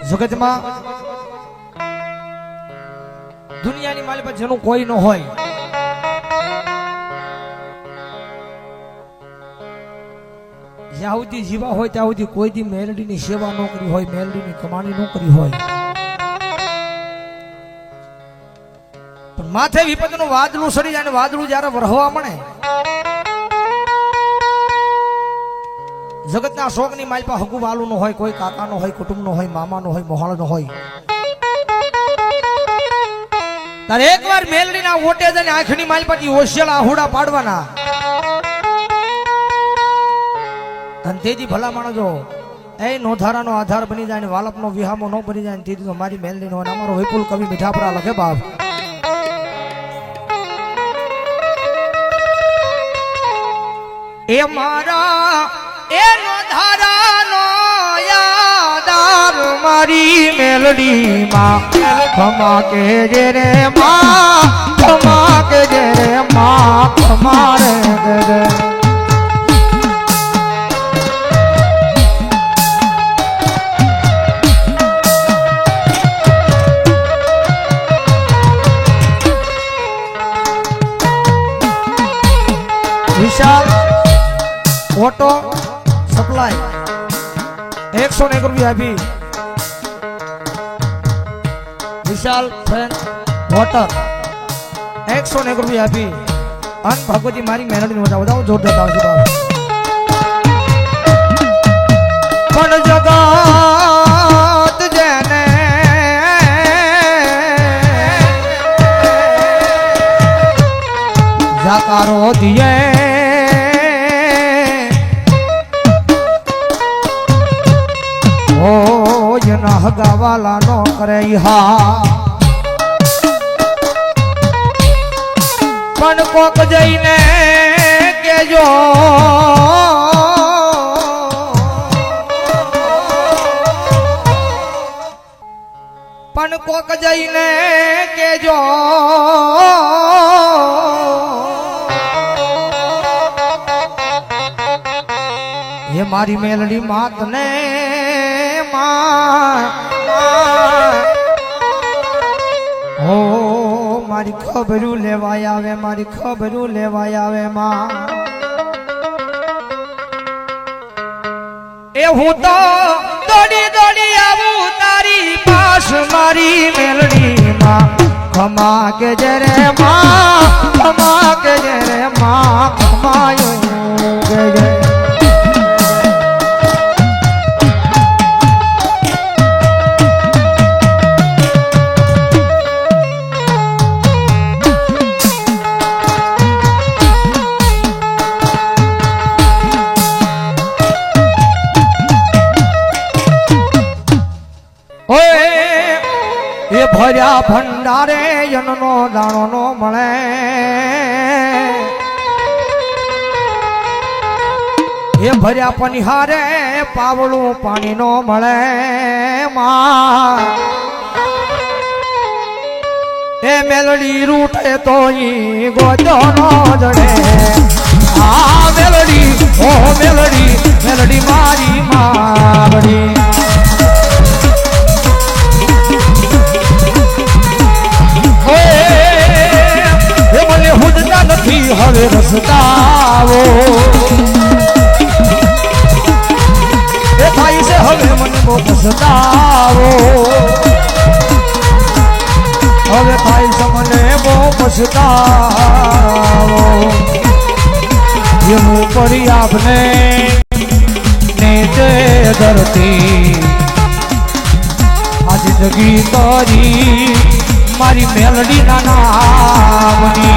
जगत में दुनिया की माली पर जेनु कोई न होय याहुदी जीवा होय त्याहुदी कोई दी मेलडी ની સેવા ન કરી હોય મેલડી ની કમાણી ન કરી હોય પણ માથે વિપદનું વાદળું સરી જાય ને વાદળું જ્યારે વરહવા મળે જગતના શોકની માલ પર હગુ વાલું ન હોય કોઈ કાકા નો હોય કુટુંબ નો હોય મામા નો હોય મોહાળ નો હોય તારે એકવાર મેલડી ના ઓટે જઈને આંખની માલ પરથી ઓશિયાળા આહુડા પાડવાના તેજી ભલા માણસો એ નોધારાનો આધાર બની જાય ને વાલપનો વિહામો ન બની જાય તેથી તો મારી મેલડી નો અમારો વિપુલ કવિ મીઠાપરા લખે બાપ એ મારા એ નોધારાનો યાદાર મારી મેલડી માં ખમા કે જે રે માં ખમા કે જે રે માં ખમા રે દે विशाल ऑटो सप्लाई 101 रुपया भी विशाल फैन वाटर 101 रुपया भी अन भगवती मारी मेहनत नहीं बताओ बताओ जोर देता हूँ पण जगत जने जाकारो दिए हगावाला नो करे हा पण कोक जईने केजो पण कोक जईने केजो ये मारी मेलडी मात ने हो मारी खबरू लेवाय आवे मारी खबरू लेवाय आवे मां ए हूँ तो दौड़ी दौड़ी आऊं तारी पास मारी मेलडी मां खमा के जरे मां खमा के जरे मां खमायो के जरे भर्या भंडारे यनो दाणो नो मळे ये भर्या पनिहारे पावळू पाणी नो मळे मां ए मेलडी रूठे तो ई गोजो नो जड़े आ मेलडी ओ मेलडी मेलडी मारी मावड़ी हवे रसदावो ए भाई से हवे मन को पछतावो हवे भाई से मने को पछतावो ये मुँह पर आपने नीचे धरती आज जगी तारी मारी मेलडी ना नामनी